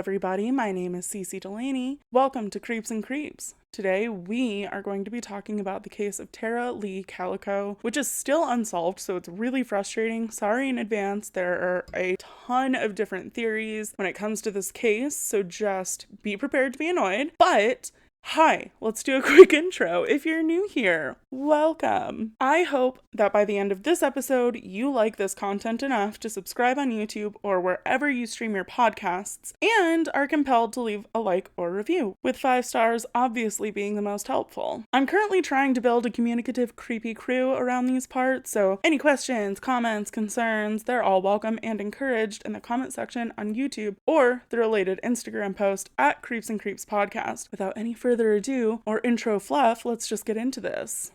everybody. My name is Cece Delaney. Welcome to Creeps and Creeps. Today, we are going to be talking about the case of Tara Leigh Calico, which is still unsolved, so it's really frustrating. Sorry in advance. There are a ton of different theories when it comes to this case, so just be prepared to be annoyed. But hi, let's do a quick intro. If you're new here, welcome. I hope that by the end of this episode, you like this content enough to subscribe on YouTube or wherever you stream your podcasts, and are compelled to leave a like or review, with 5 stars obviously being the most helpful. I'm currently trying to build a communicative, creepy crew around these parts, so any questions, comments, concerns, they're all welcome and encouraged in the comment section on YouTube or the related Instagram post at Creeps and Creeps Podcast. Without any further ado or intro fluff, let's just get into this.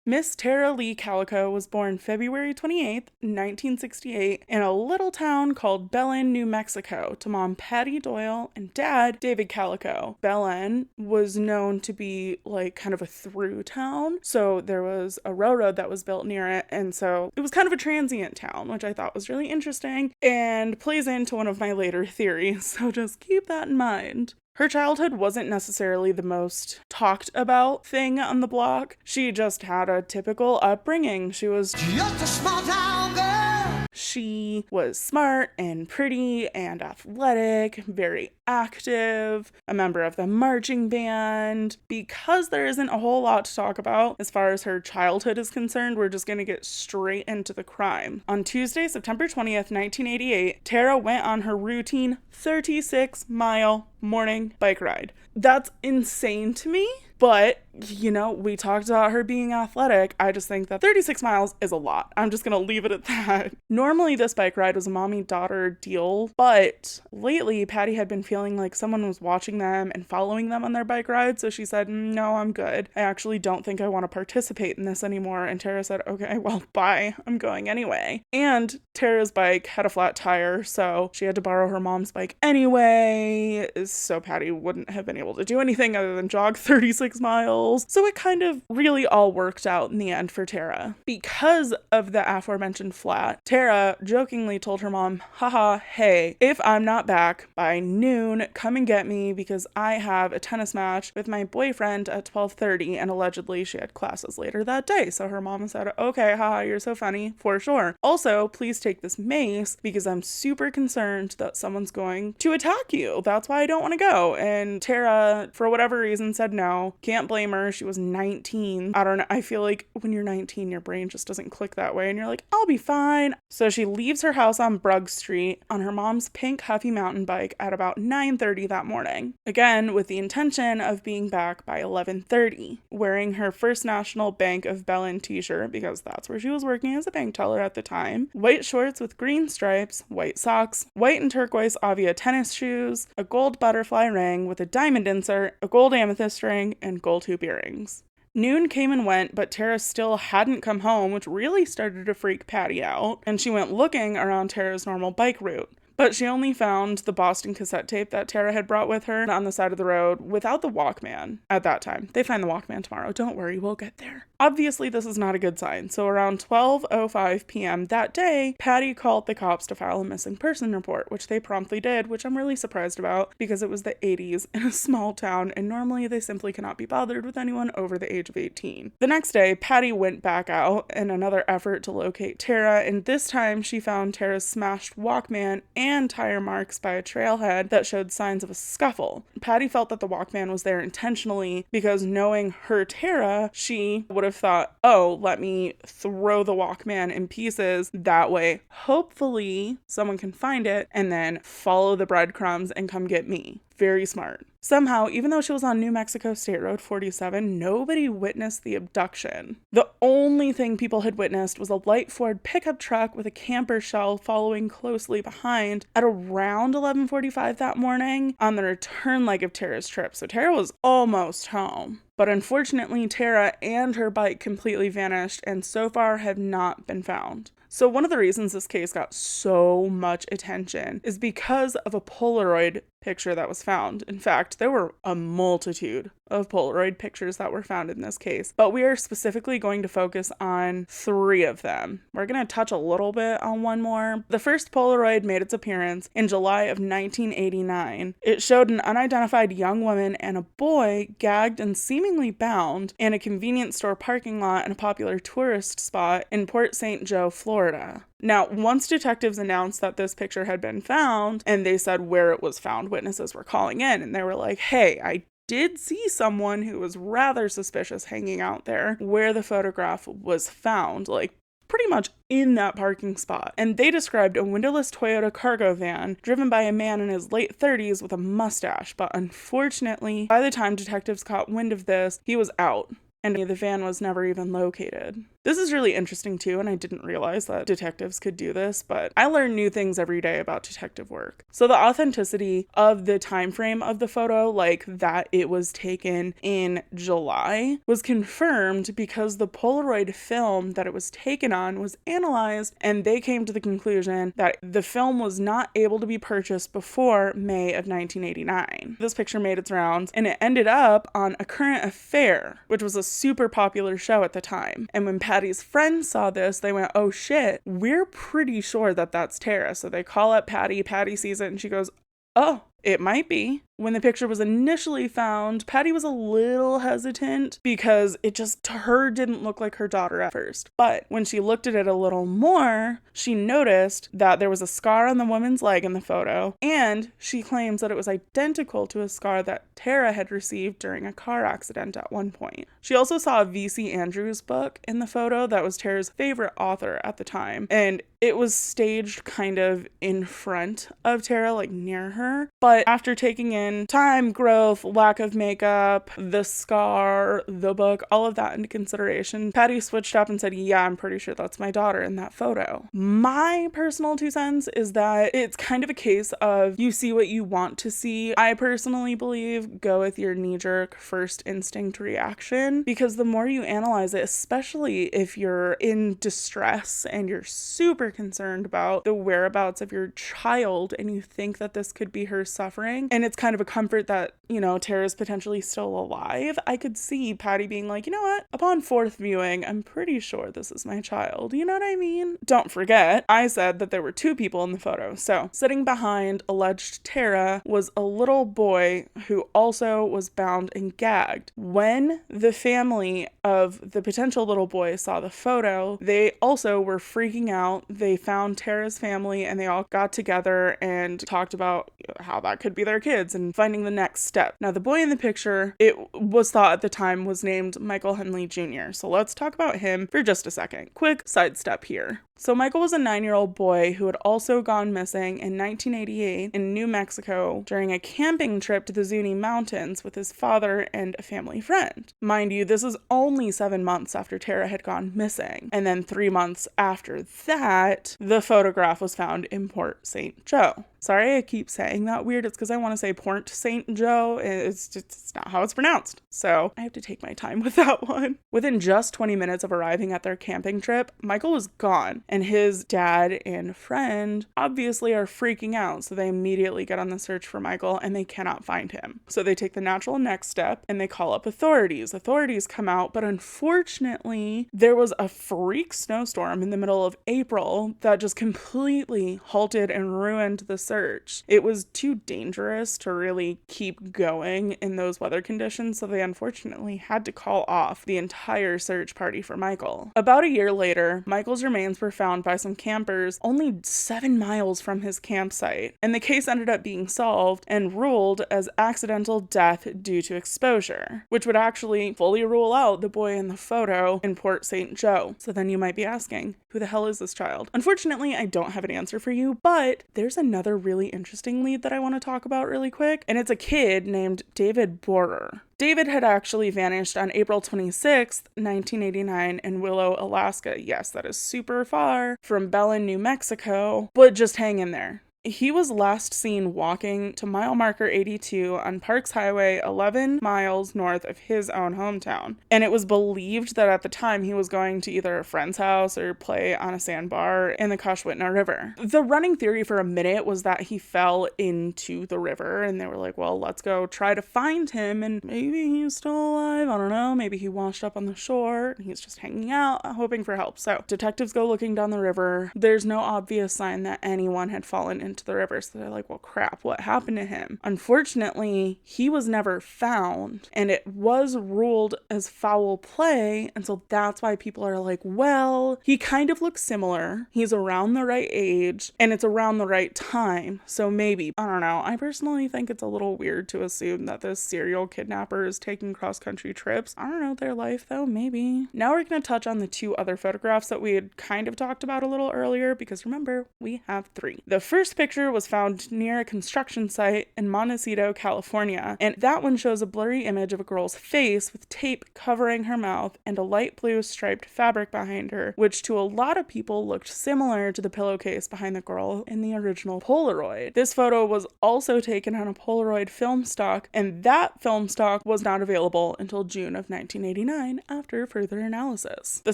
Miss Tara Leigh Calico was born February 28th, 1968, in a little town called Belen, New Mexico, to Mom Patty Doel and Dad David Calico. Belen was known to be like kind of a through town, so there was a railroad that was built near it, and so it was kind of a transient town, which I thought was really interesting and plays into one of my later theories, so just keep that in mind. Her childhood wasn't necessarily the most talked about thing on the block. She just had a typical upbringing. She was just a small town girl. She was smart and pretty and athletic, very active, a member of the marching band. Because there isn't a whole lot to talk about as far as her childhood is concerned, we're just going to get straight into the crime. On Tuesday, September 20th, 1988, Tara went on her routine 36-mile morning bike ride. That's insane to me, but, we talked about her being athletic. I just think that 36 miles is a lot. I'm just gonna leave it at that. Normally, this bike ride was a mommy-daughter deal, but lately, Patty had been feeling like someone was watching them and following them on their bike ride, so she said, no, I'm good. I actually don't think I want to participate in this anymore, and Tara said, okay, well, bye. I'm going anyway. And Tara's bike had a flat tire, so she had to borrow her mom's bike anyway, so Patty wouldn't have been able to do anything other than jog 36 miles. So it kind of really all worked out in the end for Tara. Because of the aforementioned flat, Tara jokingly told her mom, haha, hey, if I'm not back by noon, come and get me because I have a tennis match with my boyfriend at 12:30, and allegedly she had classes later that day. So her mom said, okay, haha, you're so funny, for sure. Also, please take this mace because I'm super concerned that someone's going to attack you. That's why I don't want to go. And Tara, for whatever reason, said no. Can't blame her. She was 19. I don't know. I feel like when you're 19, your brain just doesn't click that way and you're like, I'll be fine. So she leaves her house on Brugg Street on her mom's pink Huffy mountain bike at about 9:30 that morning. Again, with the intention of being back by 11:30, wearing her First National Bank of Belen t-shirt because that's where she was working as a bank teller at the time, white shorts with green stripes, white socks, white and turquoise Avia tennis shoes, a gold butterfly ring with a diamond insert, a gold amethyst ring, and gold hoop earrings. Noon came and went, but Tara still hadn't come home, which really started to freak Patty out, and she went looking around Tara's normal bike route. But she only found the Boston cassette tape that Tara had brought with her on the side of the road without the Walkman at that time. They find the Walkman tomorrow. Don't worry, we'll get there. Obviously, this is not a good sign. So around 12:05 p.m. that day, Patty called the cops to file a missing person report, which they promptly did, which I'm really surprised about because it was the 80s in a small town, and normally they simply cannot be bothered with anyone over the age of 18. The next day, Patty went back out in another effort to locate Tara, and this time she found Tara's smashed Walkman and tire marks by a trailhead that showed signs of a scuffle. Patty felt that the Walkman was there intentionally because, knowing her Tara, she would have thought, oh, let me throw the Walkman in pieces. That way, hopefully, someone can find it and then follow the breadcrumbs and come get me. Very smart. Somehow, even though she was on New Mexico State Road 47, nobody witnessed the abduction. The only thing people had witnessed was a light Ford pickup truck with a camper shell following closely behind at around 11:45 that morning on the return leg of Tara's trip. So Tara was almost home. But unfortunately, Tara and her bike completely vanished and so far have not been found. So one of the reasons this case got so much attention is because of a Polaroid picture that was found. In fact, there were a multitude of Polaroid pictures that were found in this case, but we are specifically going to focus on 3 of them. We're going to touch a little bit on one more. The first Polaroid made its appearance in July of 1989. It showed an unidentified young woman and a boy gagged and seemingly bound in a convenience store parking lot in a popular tourist spot in Port St. Joe, Florida. Now, once detectives announced that this picture had been found and they said where it was found, witnesses were calling in and they were like, hey, I did see someone who was rather suspicious hanging out there where the photograph was found, like pretty much in that parking spot. And they described a windowless Toyota cargo van driven by a man in his late 30s with a mustache. But unfortunately, by the time detectives caught wind of this, he was out, and the van was never even located. This is really interesting too, and I didn't realize that detectives could do this, but I learn new things every day about detective work. So the authenticity of the time frame of the photo, like that it was taken in July, was confirmed because the Polaroid film that it was taken on was analyzed, and they came to the conclusion that the film was not able to be purchased before May of 1989. This picture made its rounds, and it ended up on A Current Affair, which was a super popular show at the time. And when Patty's friends saw this, they went, oh shit, we're pretty sure that that's Tara. So they call up Patty. Patty sees it and she goes, oh, it might be. When the picture was initially found, Patty was a little hesitant because it just, to her, didn't look like her daughter at first. But when she looked at it a little more, she noticed that there was a scar on the woman's leg in the photo, and she claims that it was identical to a scar that Tara had received during a car accident at one point. She also saw a V.C. Andrews book in the photo that was Tara's favorite author at the time, and it was staged kind of in front of Tara, like near her. But after taking in time, growth, lack of makeup, the scar, the book, all of that into consideration, Patty switched up and said, yeah, I'm pretty sure that's my daughter in that photo. My personal 2 cents is that it's kind of a case of you see what you want to see. I personally believe go with your knee-jerk first instinct reaction, because the more you analyze it, especially if you're in distress and you're super concerned about the whereabouts of your child and you think that this could be her suffering, and it's kind of a comfort that, you know, Tara's potentially still alive, I could see Patty being like, you know what, upon 4th viewing, I'm pretty sure this is my child. You know what I mean? Don't forget, I said that there were 2 people in the photo. So sitting behind alleged Tara was a little boy who also was bound and gagged. When the family of the potential little boy saw the photo, they also were freaking out. They found Tara's family and they all got together and talked about how that could be their kids and finding the next step. Now, the boy in the picture, it was thought at the time, was named Michael Henley Jr. So let's talk about him for just a second. Quick sidestep here. So Michael was a 9-year-old boy who had also gone missing in 1988 in New Mexico during a camping trip to the Zuni Mountains with his father and a family friend. Mind you, this is only 7 months after Tara had gone missing. And then 3 months after that, the photograph was found in Port St. Joe. Sorry, I keep saying that weird. It's because I want to say Port St. Joe. It's not how it's pronounced. So I have to take my time with that one. Within just 20 minutes of arriving at their camping trip, Michael was gone. And his dad and friend obviously are freaking out. So they immediately get on the search for Michael and they cannot find him. So they take the natural next step and they call up authorities. Authorities come out, but unfortunately, there was a freak snowstorm in the middle of April that just completely halted and ruined the search. It was too dangerous to really keep going in those weather conditions, so they unfortunately had to call off the entire search party for Michael. About a year later, Michael's remains were found by some campers only 7 miles from his campsite, and the case ended up being solved and ruled as accidental death due to exposure, which would actually fully rule out the boy in the photo in Port St. Joe. So then you might be asking, who the hell is this child? Unfortunately, I don't have an answer for you, but there's another really interesting lead that I want to talk about really quick, and it's a kid named David Borer. David had actually vanished on April 26th, 1989 in Willow, Alaska. Yes, that is super far from Belen, New Mexico, but just hang in there. He was last seen walking to mile marker 82 on Parks Highway 11 miles north of his own hometown. And it was believed that at the time he was going to either a friend's house or play on a sandbar in the Coshwitna River. The running theory for a minute was that he fell into the river, and they were like, well, let's go try to find him, and maybe he's still alive. I don't know. Maybe he washed up on the shore and he's just hanging out, hoping for help. So detectives go looking down the river. There's no obvious sign that anyone had fallen into the river. So they're like, well, crap, what happened to him? Unfortunately, he was never found, and it was ruled as foul play. And so that's why people are like, well, he kind of looks similar. He's around the right age and it's around the right time. So maybe, I don't know. I personally think it's a little weird to assume that this serial kidnapper is taking cross-country trips. I don't know their life though, maybe. Now we're going to touch on the two other photographs that we had kind of talked about a little earlier, because remember, we have three. The first picture was found near a construction site in Montecito, California, and that one shows a blurry image of a girl's face with tape covering her mouth and a light blue striped fabric behind her, which to a lot of people looked similar to the pillowcase behind the girl in the original Polaroid. This photo was also taken on a Polaroid film stock, and that film stock was not available until June of 1989 after further analysis. The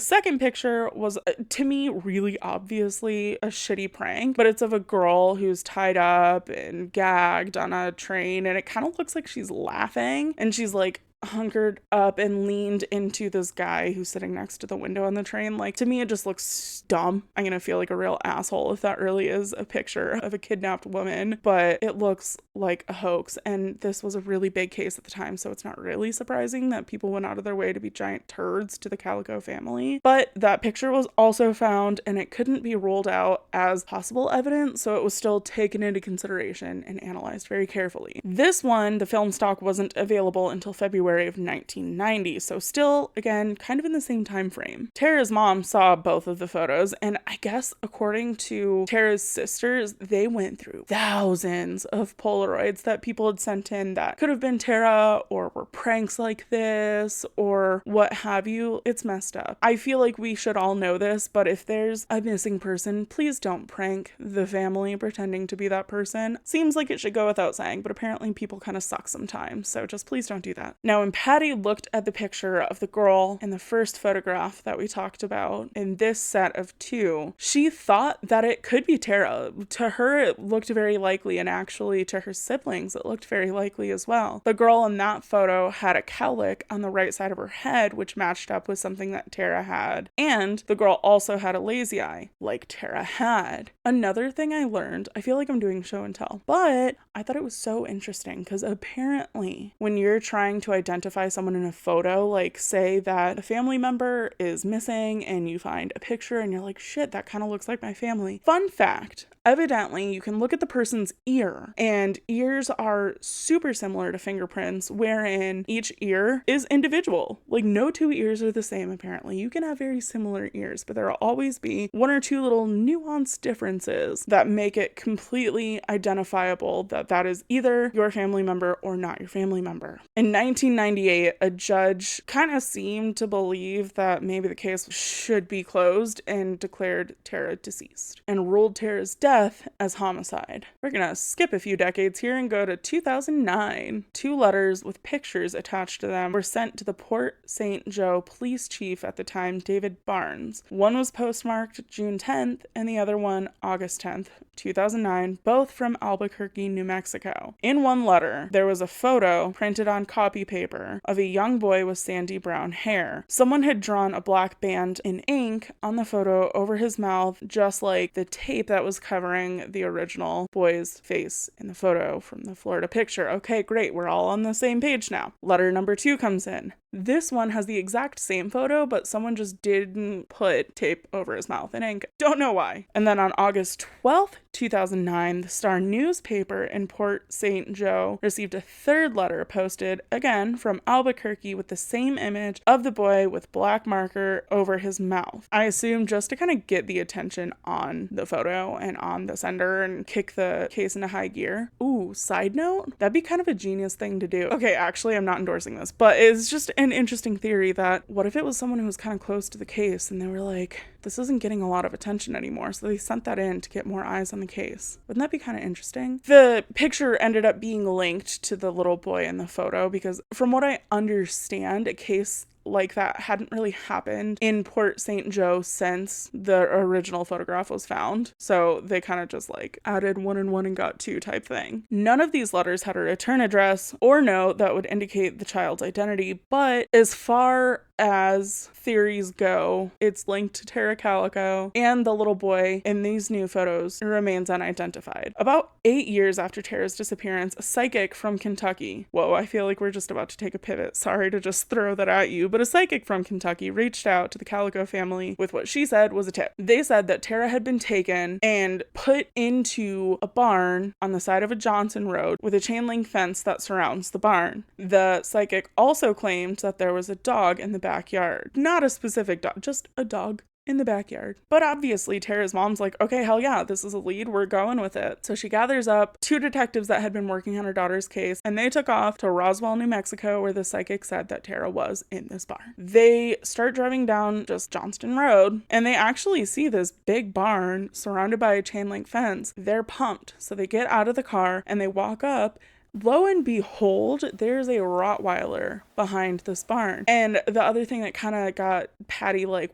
second picture was, to me, really obviously a shitty prank, but it's of a girl who's tied up and gagged on a train, and it kind of looks like she's laughing, and she's like hunkered up and leaned into this guy who's sitting next to the window on the train. Like, to me, it just looks dumb. I'm gonna feel like a real asshole if that really is a picture of a kidnapped woman, but it looks like a hoax. And this was a really big case at the time, so it's not really surprising that people went out of their way to be giant turds to the Calico family. But that picture was also found, and it couldn't be ruled out as possible evidence, so it was still taken into consideration and analyzed very carefully. This one, the film stock, wasn't available until February of 1990, so still, again, kind of in the same time frame. Tara's mom saw both of the photos, and I guess according to Tara's sisters, they went through thousands of Polaroids that people had sent in that could have been Tara or were pranks like this or what have you. It's messed up. I feel like we should all know this, but if there's a missing person, please don't prank the family pretending to be that person. Seems like it should go without saying, but apparently people kind of suck sometimes, so just please don't do that. Now, when Patty looked at the picture of the girl in the first photograph that we talked about in this set of two, she thought that it could be Tara. To her, it looked very likely, and actually to her siblings, it looked very likely as well. The girl in that photo had a cowlick on the right side of her head, which matched up with something that Tara had, and the girl also had a lazy eye, like Tara had. Another thing I learned, I feel like I'm doing show and tell, but I thought it was so interesting because apparently when you're trying to identify someone in a photo, like say that a family member is missing and you find a picture and you're like, shit, that kind of looks like my family. Fun fact, evidently you can look at the person's ear, and ears are super similar to fingerprints, wherein each ear is individual. Like, no two ears are the same apparently. You can have very similar ears, but there will always be one or two little nuanced differences that make it completely identifiable that that is either your family member or not your family member. In 1998, a judge kind of seemed to believe that maybe the case should be closed and declared Tara deceased and ruled Tara's death as homicide. We're gonna skip a few decades here and go to 2009. Two letters with pictures attached to them were sent to the Port St. Joe police chief at the time, David Barnes. One was postmarked June 10th and the other one August 10th, 2009, both from Albuquerque, New Mexico. In one letter, there was a photo printed on copy paper of a young boy with sandy brown hair. Someone had drawn a black band in ink on the photo over his mouth, just like the tape that was covering the original boy's face in the photo from the Florida picture. Okay, great, we're all on the same page now. Letter number 2 comes in. This one has the exact same photo, but someone just didn't put tape over his mouth in ink. Don't know why. And then on August 12th, 2009, the Star newspaper in Port St. Joe received a third letter posted, again from Albuquerque, with the same image of the boy with black marker over his mouth. I assume just to kind of get the attention on the photo and on the sender and kick the case into high gear. Ooh, side note, that'd be kind of a genius thing to do. Okay, actually, I'm not endorsing this, but it's just an interesting theory that what if it was someone who was kind of close to the case and they were like, this isn't getting a lot of attention anymore. So they sent that in to get more eyes on the case. Wouldn't that be kind of interesting? The picture ended up being linked to the little boy in the photo because from what I understand, a case like that hadn't really happened in Port St. Joe since the original photograph was found. So they kind of just like added 1 and 1 and got 2 type thing. None of these letters had a return address or note that would indicate the child's identity, but as far as theories go, it's linked to Tara Calico, and the little boy in these new photos remains unidentified. About 8 years after Tara's disappearance, a psychic from Kentucky, whoa, I feel like we're just about to take a pivot, sorry to just throw that at you, but a psychic from Kentucky reached out to the Calico family with what she said was a tip. They said that Tara had been taken and put into a barn on the side of a Johnson road with a chain link fence that surrounds the barn. The psychic also claimed that there was a dog in the backyard. Not a specific dog, just a dog in the backyard. But obviously Tara's mom's like, okay, hell yeah, this is a lead, we're going with it. So she gathers up 2 detectives that had been working on her daughter's case, and they took off to Roswell, New Mexico, where the psychic said that Tara was in this barn. They start driving down just Johnston Road, and they actually see this big barn surrounded by a chain link fence. They're pumped, so they get out of the car and they walk up. Lo and behold, there's a Rottweiler behind this barn. And the other thing that kind of got Patty like,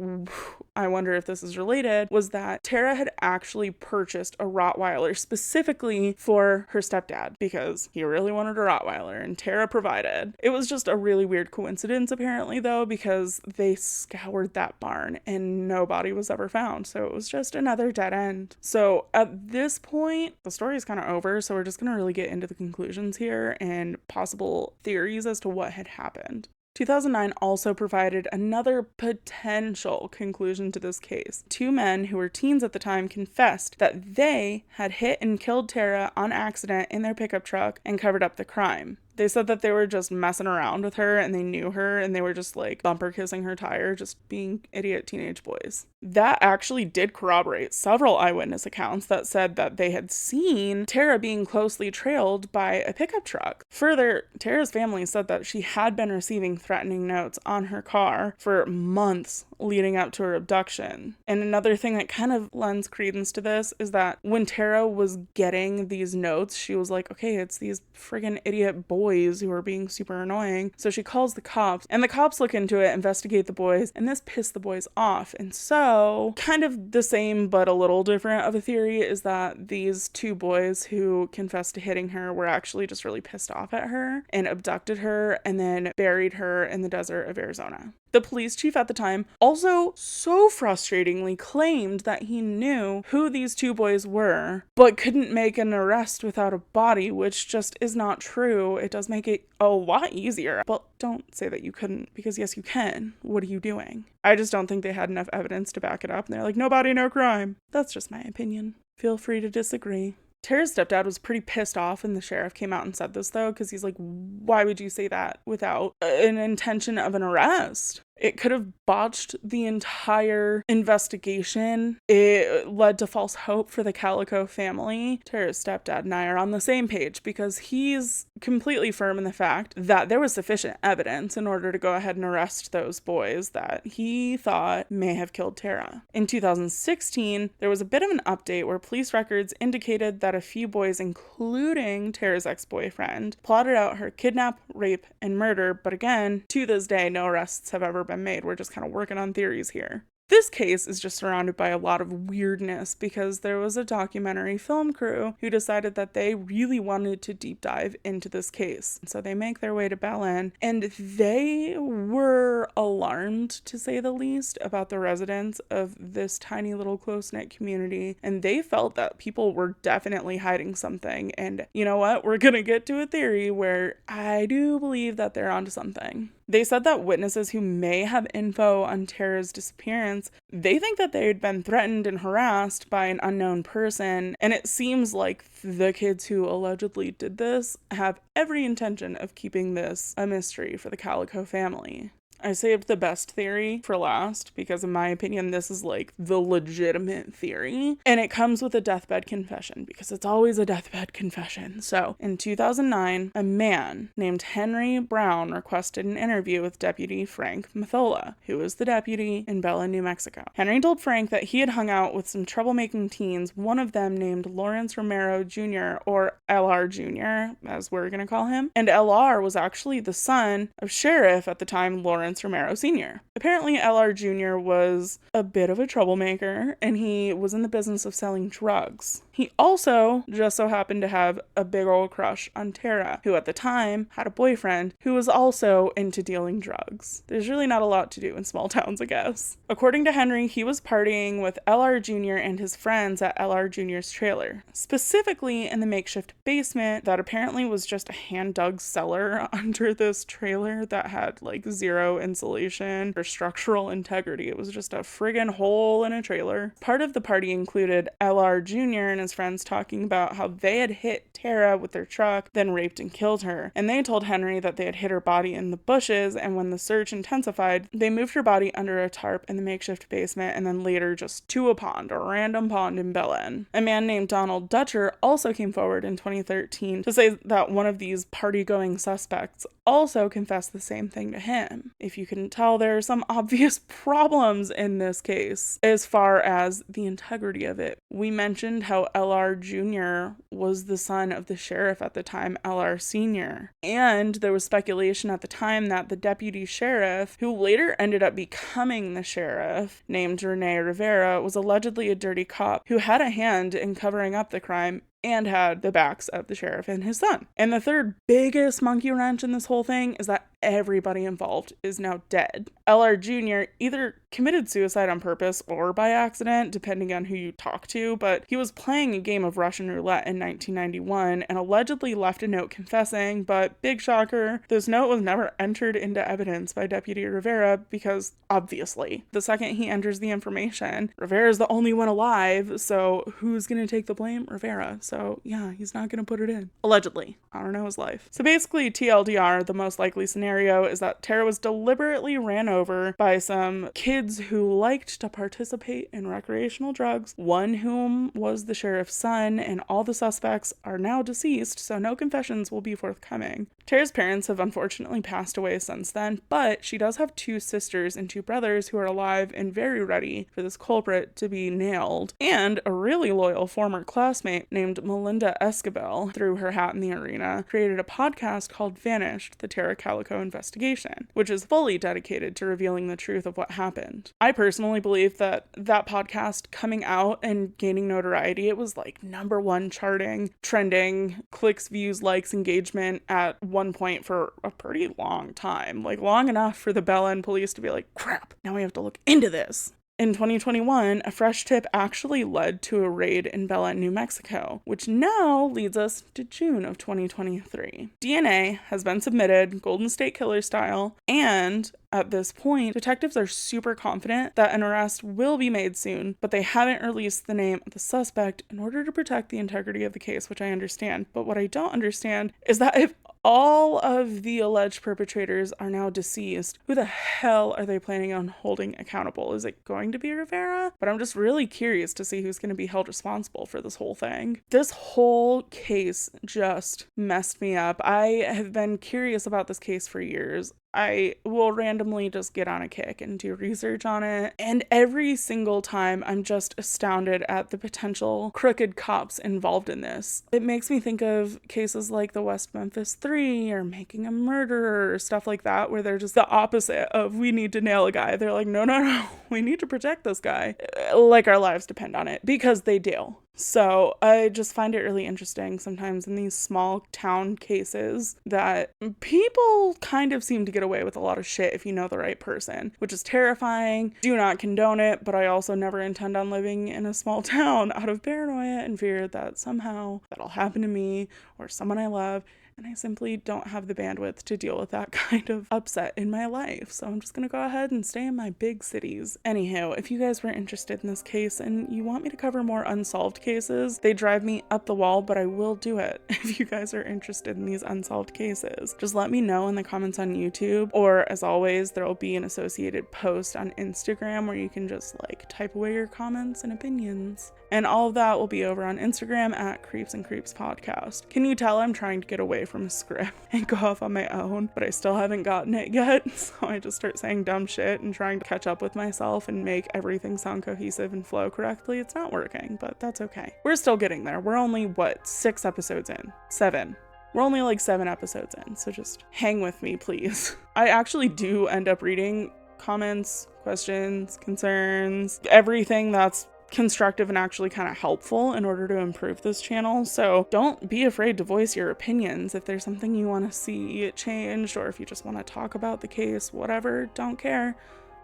I wonder if this is related, was that Tara had actually purchased a Rottweiler specifically for her stepdad because he really wanted a Rottweiler and Tara provided. It was just a really weird coincidence apparently though, because they scoured that barn and nobody was ever found. So it was just another dead end. So at this point, the story is kind of over. So we're just going to really get into the conclusions here and possible theories as to what had happened. 2009 also provided another potential conclusion to this case. 2 men who were teens at the time confessed that they had hit and killed Tara on accident in their pickup truck and covered up the crime. They said that they were just messing around with her and they knew her and they were just like bumper kissing her tire, just being idiot teenage boys. That actually did corroborate several eyewitness accounts that said that they had seen Tara being closely trailed by a pickup truck. Further, Tara's family said that she had been receiving threatening notes on her car for months leading up to her abduction. And another thing that kind of lends credence to this is that when Tara was getting these notes, she was like, okay, it's these friggin' idiot boys who are being super annoying. So she calls the cops and the cops look into it, investigate the boys, and this pissed the boys off. And so kind of the same but a little different of a theory is that these 2 boys who confessed to hitting her were actually just really pissed off at her and abducted her and then buried her in the desert of Arizona. The police chief at the time also so frustratingly claimed that he knew who these 2 boys were, but couldn't make an arrest without a body, which just is not true. It does make it a lot easier. But don't say that you couldn't, because yes, you can. What are you doing? I just don't think they had enough evidence to back it up, and they're like, no body, no crime. That's just my opinion. Feel free to disagree. Tara's stepdad was pretty pissed off, and the sheriff came out and said this, though, because he's like, why would you say that without an intention of an arrest? It could have botched the entire investigation. It led to false hope for the Calico family. Tara's stepdad and I are on the same page because he's completely firm in the fact that there was sufficient evidence in order to go ahead and arrest those boys that he thought may have killed Tara. In 2016, there was a bit of an update where police records indicated that a few boys, including Tara's ex-boyfriend, plotted out her kidnap, rape, and murder, but again, to this day, no arrests have ever been made. We're just kind of working on theories here. This case is just surrounded by a lot of weirdness because there was a documentary film crew who decided that they really wanted to deep dive into this case. So they make their way to Belen, and they were alarmed, to say the least, about the residents of this tiny little close-knit community, and they felt that people were definitely hiding something. And you know what? We're gonna get to a theory where I do believe that they're onto something. They said that witnesses who may have info on Tara's disappearance, they think that they had been threatened and harassed by an unknown person, and it seems like the kids who allegedly did this have every intention of keeping this a mystery for the Calico family. I saved the best theory for last because in my opinion, this is like the legitimate theory. And it comes with a deathbed confession because it's always a deathbed confession. So in 2009, a man named Henry Brown requested an interview with Deputy Frank Mathola, who was the deputy in Belen, New Mexico. Henry told Frank that he had hung out with some troublemaking teens, one of them named Lawrence Romero Jr., or LR Jr., as we're going to call him. And LR was actually the son of sheriff at the time, Lawrence Romero Sr. Apparently, LR Jr. was a bit of a troublemaker, and he was in the business of selling drugs. He also just so happened to have a big old crush on Tara, who at the time had a boyfriend who was also into dealing drugs. There's really not a lot to do in small towns, I guess. According to Henry, he was partying with LR Jr. and his friends at LR Jr.'s trailer, specifically in the makeshift basement that apparently was just a hand-dug cellar under this trailer that had like zero insulation or structural integrity. It was just a friggin' hole in a trailer. Part of the party included LR Jr. and his friends talking about how they had hit Tara with their truck, then raped and killed her. And they told Henry that they had hid her body in the bushes, and when the search intensified, they moved her body under a tarp in the makeshift basement and then later just to a pond, a random pond in Belen. A man named Donald Dutcher also came forward in 2013 to say that one of these party-going suspects also confessed the same thing to him. If you couldn't tell, there are some obvious problems in this case as far as the integrity of it. We mentioned how LR Jr. was the son of the sheriff at the time, LR Sr. And there was speculation at the time that the deputy sheriff, who later ended up becoming the sheriff, named Rene Rivera, was allegedly a dirty cop who had a hand in covering up the crime and had the backs of the sheriff and his son. And the third biggest monkey wrench in this whole thing is that everybody involved is now dead. LR Jr. either committed suicide on purpose or by accident, depending on who you talk to, but he was playing a game of Russian roulette in 1991 and allegedly left a note confessing, but big shocker, this note was never entered into evidence by Deputy Rivera because, obviously, the second he enters the information, Rivera's the only one alive, so who's gonna take the blame? Rivera. So yeah, he's not gonna put it in. Allegedly. I don't know his life. So basically, TLDR, the most likely scenario is that Tara was deliberately ran over by some kids who liked to participate in recreational drugs, one whom was the sheriff's son, and all the suspects are now deceased, so no confessions will be forthcoming. Tara's parents have unfortunately passed away since then, but she does have 2 sisters and 2 brothers who are alive and very ready for this culprit to be nailed, and a really loyal former classmate named Melinda Escobar threw her hat in the arena, created a podcast called Vanished, the Tara Calico investigation, which is fully dedicated to revealing the truth of what happened. I personally believe that podcast coming out and gaining notoriety, it was like #1 charting, trending, clicks, views, likes, engagement at one point for a pretty long time, like long enough for the Belen police to be like, crap, now we have to look into this. In 2021, a fresh tip actually led to a raid in Belen, New Mexico, which now leads us to June of 2023. DNA has been submitted, Golden State Killer style, and at this point, detectives are super confident that an arrest will be made soon, but they haven't released the name of the suspect in order to protect the integrity of the case, which I understand. But what I don't understand is that if all of the alleged perpetrators are now deceased, who the hell are they planning on holding accountable? Is it going to be Rivera? But I'm just really curious to see who's going to be held responsible for this whole thing. This whole case just messed me up. I have been curious about this case for years. I will randomly just get on a kick and do research on it. And every single time, I'm just astounded at the potential crooked cops involved in this. It makes me think of cases like the West Memphis 3 or Making a Murderer or stuff like that, where they're just the opposite of we need to nail a guy. They're like, no, we need to protect this guy. Like our lives depend on it, because they do. So I just find it really interesting sometimes in these small town cases that people kind of seem to get away with a lot of shit if you know the right person, which is terrifying. Do not condone it, but I also never intend on living in a small town out of paranoia and fear that somehow that'll happen to me or someone I love. and I simply don't have the bandwidth to deal with that kind of upset in my life. So I'm just gonna go ahead and stay in my big cities. Anywho, if you guys were interested in this case and you want me to cover more unsolved cases, they drive me up the wall, but I will do it if you guys are interested in these unsolved cases. Just let me know in the comments on YouTube, or as always, there will be an associated post on Instagram where you can just like type away your comments and opinions. And all of that will be over on Instagram at Creeps and Creeps Podcast. Can you tell I'm trying to get away from a script and go off on my own, but I still haven't gotten it yet. So I just start saying dumb shit and trying to catch up with myself and make everything sound cohesive and flow correctly. It's not working, but that's okay. We're still getting there. We're only, 6 episodes in? 7. We're only like 7 episodes in, so just hang with me, please. I actually do end up reading comments, questions, concerns, everything that's constructive and actually kind of helpful in order to improve this channel. So don't be afraid to voice your opinions. If there's something you want to see changed, or if you just want to talk about the case, whatever, don't care.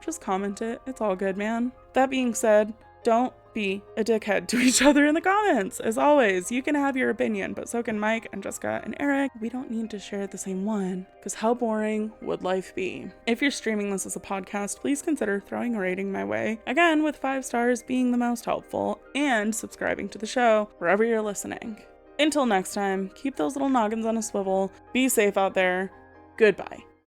Just comment it. It's all good, man. That being said, don't be a dickhead to each other in the comments. As always, you can have your opinion, but so can Mike and Jessica and Eric. We don't need to share the same one, because how boring would life be? If you're streaming this as a podcast, please consider throwing a rating my way. Again, with 5 stars being the most helpful, and subscribing to the show wherever you're listening. Until next time, keep those little noggins on a swivel. Be safe out there. Goodbye.